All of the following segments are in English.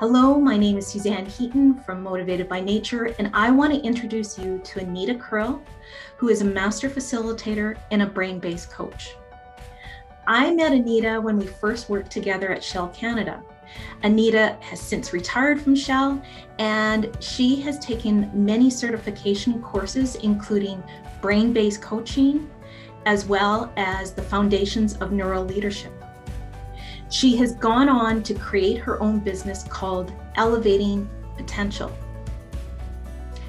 Hello, my name is Suzanne Heaton from Motivated by Nature, and I want to introduce you to Anita Curle, who is a master facilitator and a brain-based coach. I met Anita when we first worked together at Shell Canada. Anita has since retired from Shell, and she has taken many certification courses, including brain-based coaching, as well as the foundations of neural leadership. She has gone on to create her own business called Elevating Potential.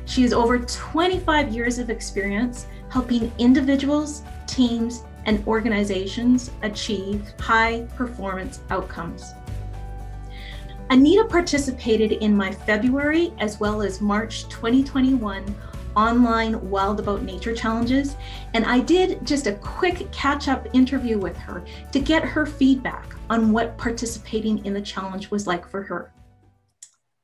She has over 25 years of experience helping individuals, teams, and organizations achieve high performance outcomes. Anita participated in my February as well as March 2021 online Wild About Nature challenges, and I did just a quick catch-up interview with her to get her feedback on what participating in the challenge was like for her.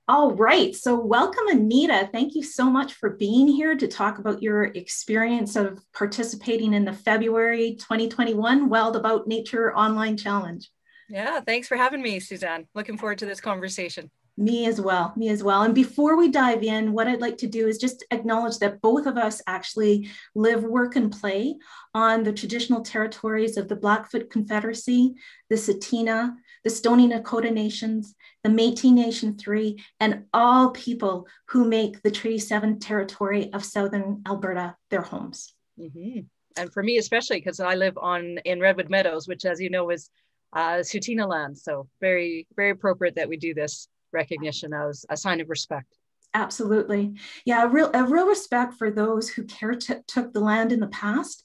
All right, so welcome Anita. Thank you so much for being here to talk about your experience of participating in the February 2021 Wild About Nature online challenge. Yeah, thanks for having me, Suzanne. Looking forward to this conversation. Me as well, me as well. And before we dive in, what I'd like to do is just acknowledge that both of us actually live, work, and play on the traditional territories of the Blackfoot Confederacy, the Tsuut'ina, the Stoney Nakoda Nations, the Métis Nation 3, and all people who make the Treaty 7 territory of Southern Alberta their homes. Mm-hmm. And for me, especially because I live in Redwood Meadows, which, as you know, is Tsuut'ina land. So very, very appropriate that we do this recognition as a sign of respect. Absolutely. Yeah, a real respect for those who took the land in the past,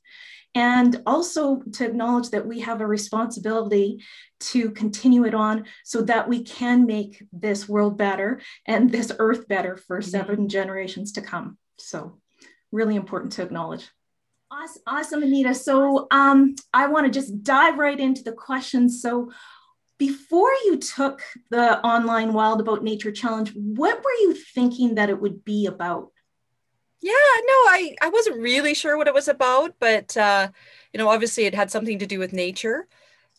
and also to acknowledge that we have a responsibility to continue it on so that we can make this world better and this earth better for 7 generations to come. So really important to acknowledge. Awesome, Anita. So I want to just dive right into the questions. So before you took the online Wild About Nature challenge, what were you thinking that it would be about? Yeah, no, I wasn't really sure what it was about, but obviously it had something to do with nature,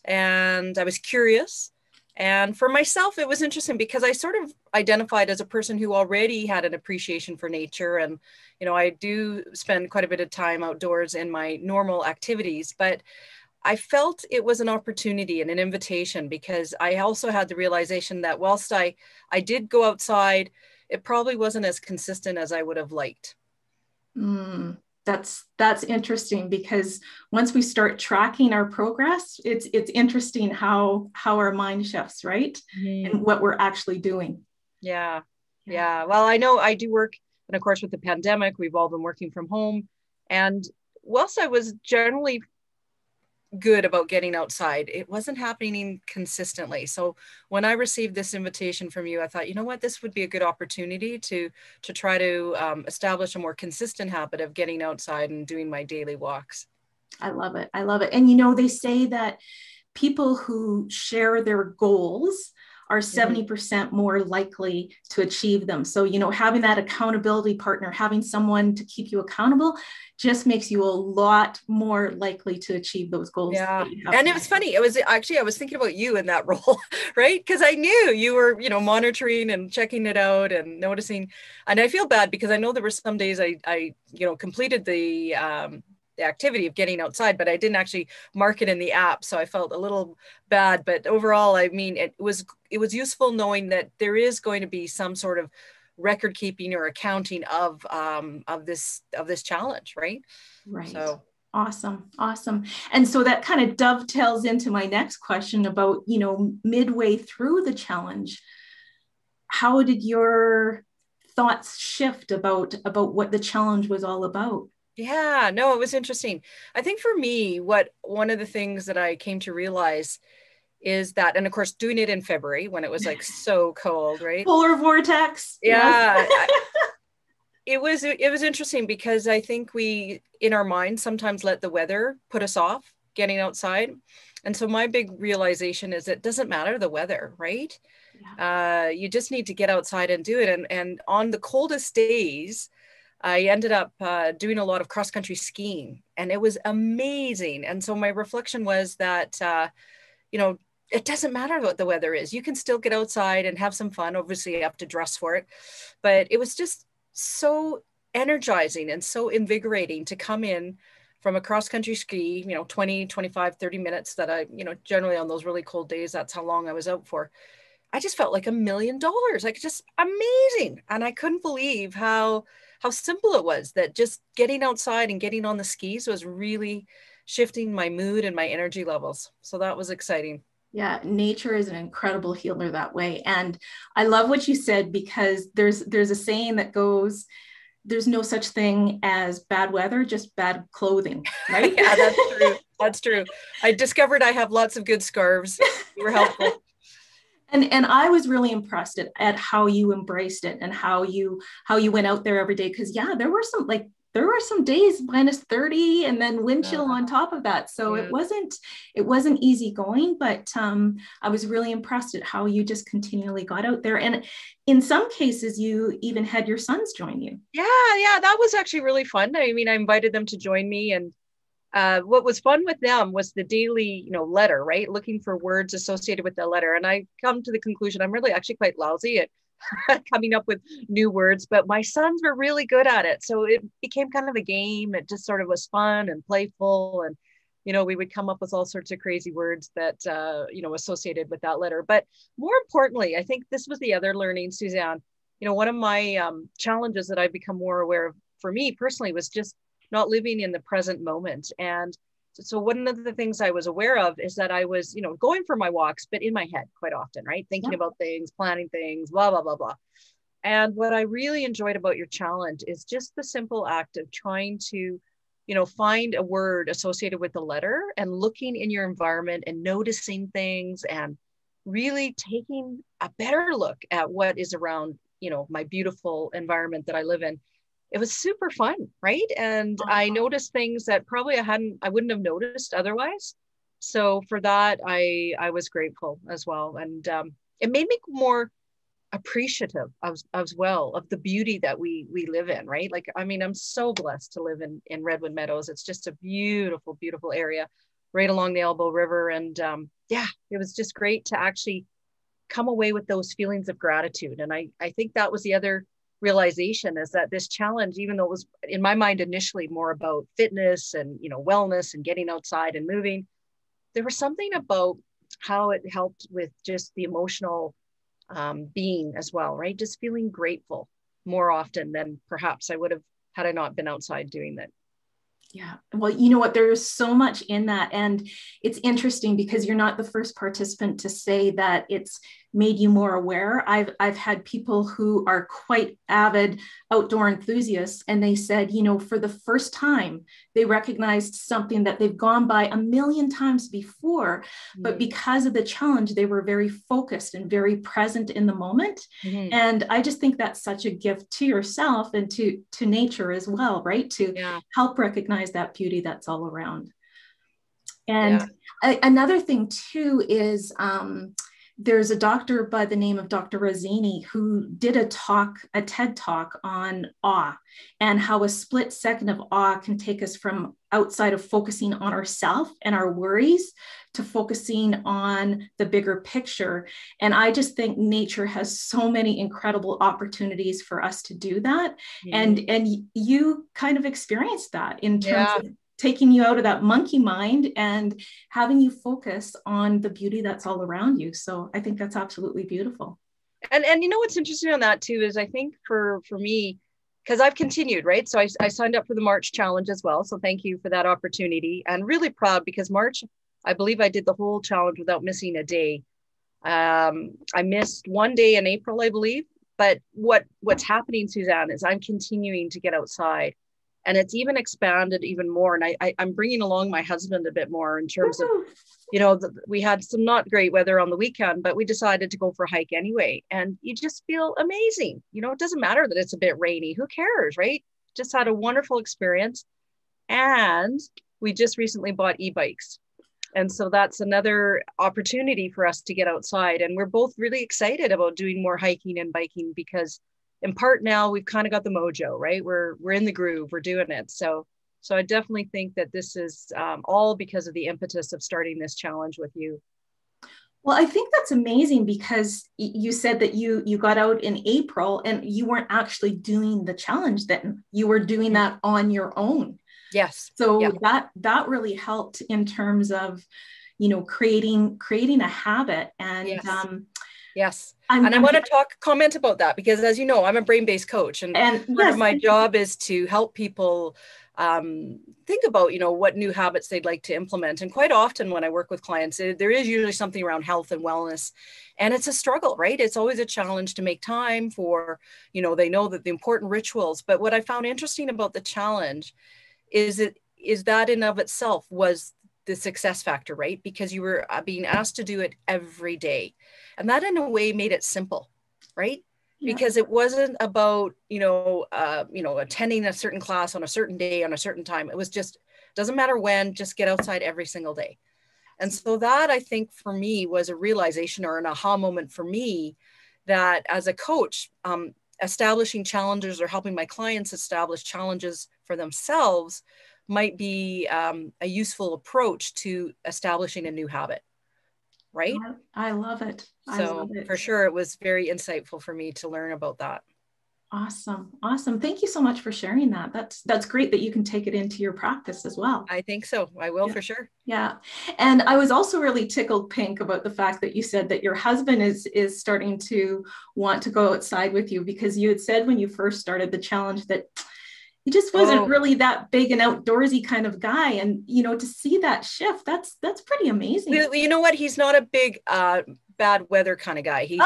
and I was curious. And for myself, it was interesting because I sort of identified as a person who already had an appreciation for nature. And, I do spend quite a bit of time outdoors in my normal activities, but I felt it was an opportunity and an invitation because I also had the realization that whilst I did go outside, it probably wasn't as consistent as I would have liked. That's interesting, because once we start tracking our progress, it's interesting how our mind shifts, right? And what we're actually doing. Yeah. Well, I know I do work, and of course with the pandemic, we've all been working from home. And whilst I was generally good about getting outside, it wasn't happening consistently. So when I received this invitation from you, I thought, you know what, this would be a good opportunity to try to establish a more consistent habit of getting outside and doing my daily walks. I love it. I love it. And they say that people who share their goals are 70% more likely to achieve them. So, having that accountability partner, having someone to keep you accountable, just makes you a lot more likely to achieve those goals. Yeah. And it was funny. I was thinking about you in that role, right? Because I knew you were, monitoring and checking it out and noticing. And I feel bad because I know there were some days I completed the activity of getting outside, but I didn't actually mark it in the app. So I felt a little bad, but overall, I mean, it was useful knowing that there is going to be some sort of record keeping or accounting of this challenge, right? Right. So awesome. And so that kind of dovetails into my next question about, midway through the challenge, how did your thoughts shift about what the challenge was all about? Yeah, no, it was interesting. I think for me, one of the things that I came to realize is that, and of course, doing it in February when it was like so cold, right? Polar vortex. Yeah. It was interesting because I think we, in our minds, sometimes let the weather put us off getting outside. And so my big realization is it doesn't matter the weather, right? Yeah. You just need to get outside and do it. And on the coldest days, I ended up doing a lot of cross-country skiing, and it was amazing. And so my reflection was that, it doesn't matter what the weather is. You can still get outside and have some fun. Obviously, you have to dress for it. But it was just so energizing and so invigorating to come in from a cross-country ski, 20, 25, 30 minutes that I, generally on those really cold days, that's how long I was out for. I just felt like $1,000,000, like just amazing. And I couldn't believe how simple it was, that just getting outside and getting on the skis was really shifting my mood and my energy levels. So that was exciting. Yeah, nature is an incredible healer that way. And I love what you said, because there's a saying that goes, there's no such thing as bad weather, just bad clothing, right? Yeah, that's true. That's true. I discovered I have lots of good scarves. They were helpful. And I was really impressed at how you embraced it and how you went out there every day. Because yeah, there were some days -30 and then wind chill on top of that. So it wasn't easy going, but I was really impressed at how you just continually got out there. And in some cases, you even had your sons join you. Yeah, that was actually really fun. I mean, I invited them to join me, and what was fun with them was the daily, letter, right? Looking for words associated with the letter. And I come to the conclusion I'm really actually quite lousy at coming up with new words, but my sons were really good at it. So it became kind of a game. It just sort of was fun and playful. And, we would come up with all sorts of crazy words that, associated with that letter. But more importantly, I think this was the other learning, Suzanne. One of my challenges that I've become more aware of for me personally was just not living in the present moment. And so one of the things I was aware of is that I was, going for my walks, but in my head quite often, right? Thinking about things, planning things, blah, blah, blah, blah. And what I really enjoyed about your challenge is just the simple act of trying to, find a word associated with the letter and looking in your environment and noticing things and really taking a better look at what is around, my beautiful environment that I live in. It was super fun, right? And I noticed things that probably I wouldn't have noticed otherwise. So for that, I was grateful as well. And it made me more appreciative as well of the beauty that we live in, right? Like, I mean, I'm so blessed to live in Redwood Meadows. It's just a beautiful, beautiful area right along the Elbow River. And it was just great to actually come away with those feelings of gratitude. And I think that was the other realization, is that this challenge, even though it was in my mind initially more about fitness and wellness and getting outside and moving, there was something about how it helped with just the emotional being as well, right? Just feeling grateful more often than perhaps I would have had I not been outside doing that. Yeah. Well, you know what, there's so much in that. And it's interesting because you're not the first participant to say that it's made you more aware. I've had people who are quite avid outdoor enthusiasts, and they said, for the first time, they recognized something that they've gone by 1,000,000 times before, but because of the challenge, they were very focused and very present in the moment. And I just think that's such a gift to yourself and to nature as well, right? To help recognize that beauty that's all around. And another thing too is, there's a doctor by the name of Dr. Razzini who did a TED talk on awe, and how a split second of awe can take us from outside of focusing on ourselves and our worries to focusing on the bigger picture. And I just think nature has so many incredible opportunities for us to do that. And you kind of experienced that in terms of taking you out of that monkey mind and having you focus on the beauty that's all around you. So I think that's absolutely beautiful. And what's interesting on that too is I think for me, because I've continued, right? So I signed up for the March challenge as well. So thank you for that opportunity, and really proud because March, I believe I did the whole challenge without missing a day. I missed one day in April, I believe. But what's happening, Suzanne, is I'm continuing to get outside. And it's even expanded even more. And I'm bringing along my husband a bit more in terms of, we had some not great weather on the weekend, but we decided to go for a hike anyway. And you just feel amazing. It doesn't matter that it's a bit rainy. Who cares, right? Just had a wonderful experience. And we just recently bought e-bikes. And so that's another opportunity for us to get outside. And we're both really excited about doing more hiking and biking because in part now we've kind of got the mojo, right? We're in the groove, we're doing it. So I definitely think that this is all because of the impetus of starting this challenge with you. Well, I think that's amazing because you said that you got out in April and you weren't actually doing the challenge then. You were doing that on your own. Yes. So Yeah. that really helped in terms of, creating a habit. And Yes. Yes. I'm, And I I'm want to comment about that because, as you know, I'm a brain-based coach, and part of yes, my job is to help people think about, what new habits they'd like to implement. And quite often when I work with clients, there is usually something around health and wellness, and it's a struggle, right? It's always a challenge to make time for, they know that the important rituals. But what I found interesting about the challenge is that in of itself was the success factor, right? Because you were being asked to do it every day. And that in a way made it simple, right? yeah. Because it wasn't about, attending a certain class on a certain day, on a certain time. It was just, doesn't matter when, just get outside every single day. And so that, I think, for me was a realization or an aha moment for me that as a coach, establishing challenges or helping my clients establish challenges for themselves might be a useful approach to establishing a new habit, right? I love it. I love it. For sure, it was very insightful for me to learn about that. Awesome. Awesome. Thank you so much for sharing that. That's great that you can take it into your practice as well. I think so. I will, for sure. Yeah. And I was also really tickled pink about the fact that you said that your husband is starting to want to go outside with you, because you had said when you first started the challenge that he just wasn't really that big and outdoorsy kind of guy. And, to see that shift, that's pretty amazing. You know what? He's not a big, bad weather kind of guy. He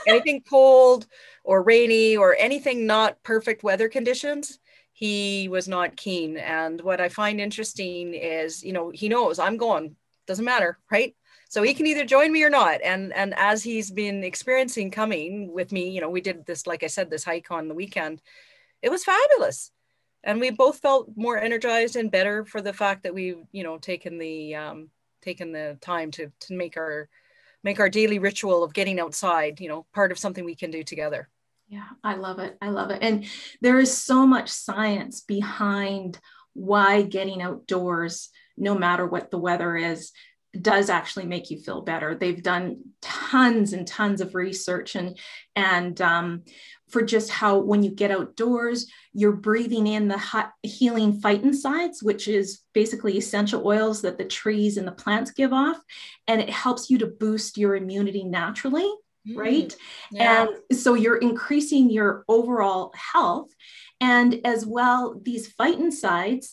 anything cold or rainy or anything not perfect weather conditions, he was not keen. And what I find interesting is, he knows I'm going, doesn't matter, right? So he can either join me or not. And as he's been experiencing coming with me, we did this, like I said, this hike on the weekend. It was fabulous. And we both felt more energized and better for the fact that we've, taken the time to make our daily ritual of getting outside, part of something we can do together. Yeah, I love it. I love it. And there is so much science behind why getting outdoors, no matter what the weather is, does actually make you feel better. They've done tons and tons of research and for just how when you get outdoors, you're breathing in the hot healing phytoncides, which is basically essential oils that the trees and the plants give off. And it helps you to boost your immunity naturally, right? Yeah. And so you're increasing your overall health. And as well, these phytoncides,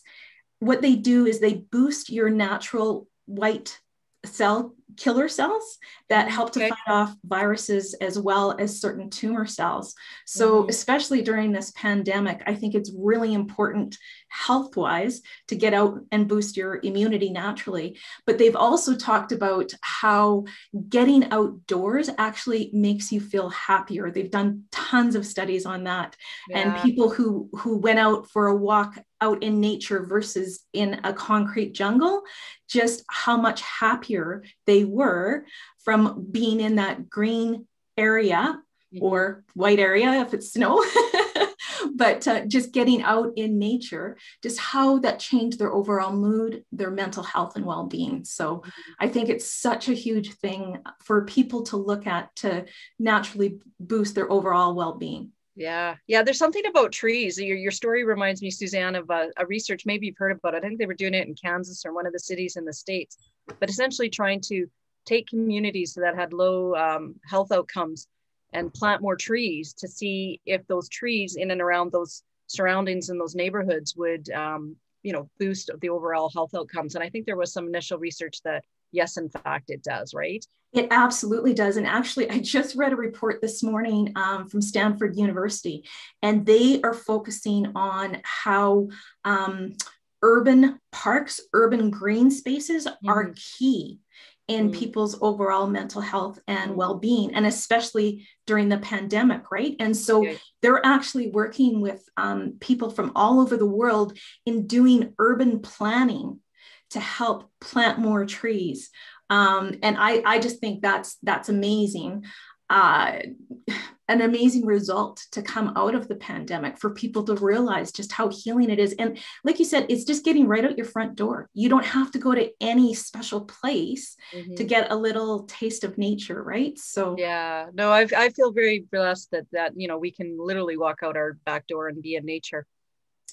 what they do is they boost your natural white cell killer cells that help to fight off viruses as well as certain tumor cells. So especially during this pandemic, I think it's really important health-wise to get out and boost your immunity naturally. But they've also talked about how getting outdoors actually makes you feel happier. They've done tons of studies on that. Yeah. And people who went out for a walk out in nature versus in a concrete jungle, just how much happier they were from being in that green area or white area if it's snow, but just getting out in nature, just how that changed their overall mood, their mental health and well-being. So I think it's such a huge thing for people to look at to naturally boost their overall well-being. Yeah. There's something about trees. Your story reminds me, Suzanne, of a research, maybe you've heard about it. I think they were doing it in Kansas or one of the cities in the States, but essentially trying to take communities that had low health outcomes and plant more trees to see if those trees in and around those surroundings in those neighborhoods would, boost the overall health outcomes. And I think there was some initial research that, yes, in fact, it does, right? It absolutely does. And actually, I just read a report this morning from Stanford University, and they are focusing on how urban parks, urban green spaces are key in people's overall mental health and well-being, and especially during the pandemic, right? And so they're actually working with people from all over the world in doing urban planning to help plant more trees. And I just think that's amazing. an amazing result to come out of the pandemic, for people to realize just how healing it is. And like you said, it's just getting right out your front door. You don't have to go to any special place to get a little taste of nature, right? So yeah, no, I feel very blessed that you know, we can literally walk out our back door and be in nature.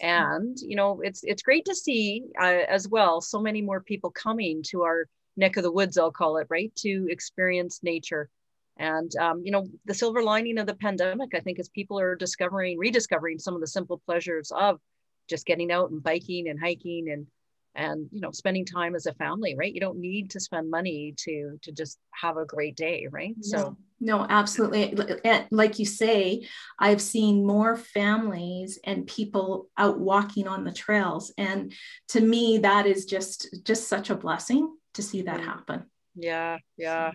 And you know, it's great to see as well so many more people coming to our neck of the woods, I'll call it, right, to experience nature. And you know, the silver lining of the pandemic, I think, is people are rediscovering some of the simple pleasures of just getting out and biking and hiking and you know, spending time as a family, right? You don't need to spend money to just have a great day, right? So no, absolutely. Like you say, I've seen more families and people out walking on the trails, and to me, that is just such a blessing to see that happen. Yeah. Yeah.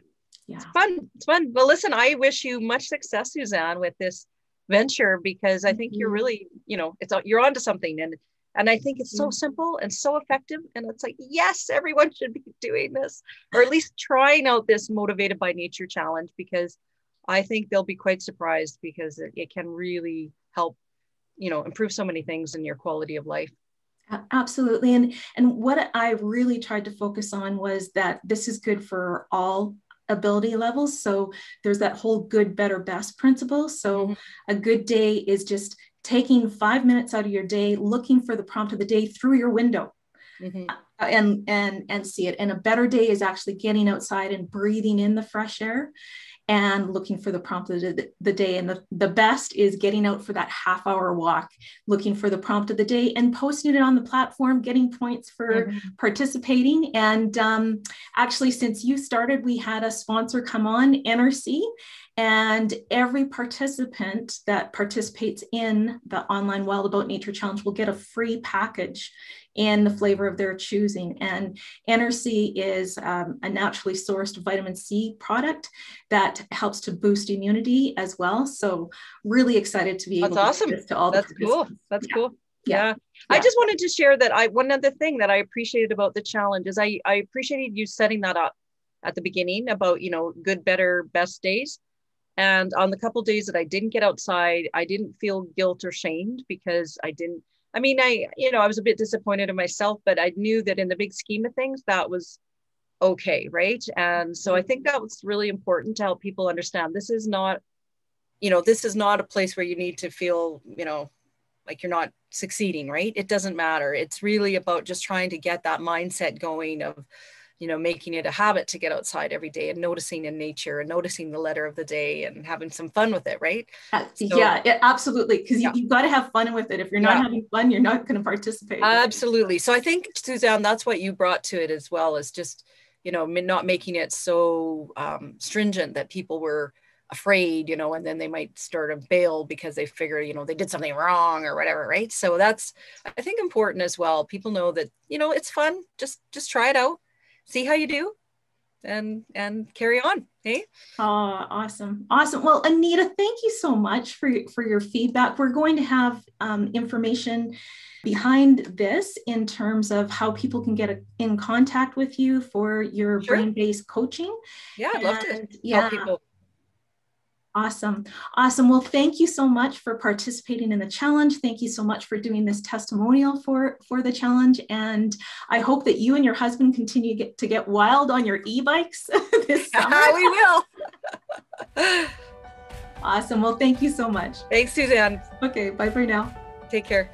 It's fun. Well, listen, I wish you much success, Suzanne, with this venture, because I think you're really, you know, you're onto something, and I think it's so simple and so effective. And it's like, yes, everyone should be doing this, or at least trying out this Motivated by Nature challenge, because I think they'll be quite surprised, because it can really help, you know, improve so many things in your quality of life. Absolutely. And what I really tried to focus on was that this is good for all ability levels. So there's that whole good, better, best principle. So a good day is just taking 5 minutes out of your day, looking for the prompt of the day through your window and see it. And a better day is actually getting outside and breathing in the fresh air and looking for the prompt of the day. And the best is getting out for that half-hour walk, looking for the prompt of the day and posting it on the platform, getting points for participating. And actually, since you started, we had a sponsor come on, NRC, and every participant that participates in the online Wild About Nature Challenge will get a free package in the flavor of their choosing. And NRC is a naturally sourced vitamin C product that helps to boost immunity as well. So really excited to be able to give this to all the participants. That's cool. Yeah. I just wanted to share that one other thing that I appreciated about the challenge is I appreciated you setting that up at the beginning about, you know, good, better, best days. And on the couple of days that I didn't get outside, I didn't feel guilt or shamed, because I was a bit disappointed in myself, but I knew that in the big scheme of things, that was okay, right? And so I think that was really important to help people understand this is not a place where you need to feel, you know, like you're not succeeding, right? It doesn't matter. It's really about just trying to get that mindset going of, you know, making it a habit to get outside every day and noticing in nature and noticing the letter of the day and having some fun with it, right? Absolutely. Because you've got to have fun with it. If you're not having fun, you're not going to participate. Absolutely. So I think, Suzanne, that's what you brought to it as well, is just, you know, not making it so stringent that people were afraid, you know, and then they might start to bail because they figure, you know, they did something wrong or whatever, right? So that's, I think, important as well. People know that, you know, it's fun. Just try it out. See how you do and carry on. Hey. Oh, awesome. Well, Anita, thank you so much for your feedback. We're going to have information behind this in terms of how people can get in contact with you for your brain-based coaching. Yeah, I'd love to help people. Awesome. Well, thank you so much for participating in the challenge. Thank you so much for doing this testimonial for the challenge. And I hope that you and your husband continue to get wild on your e-bikes this summer. We will. Awesome. Well, thank you so much. Thanks, Suzanne. Okay. Bye for now. Take care.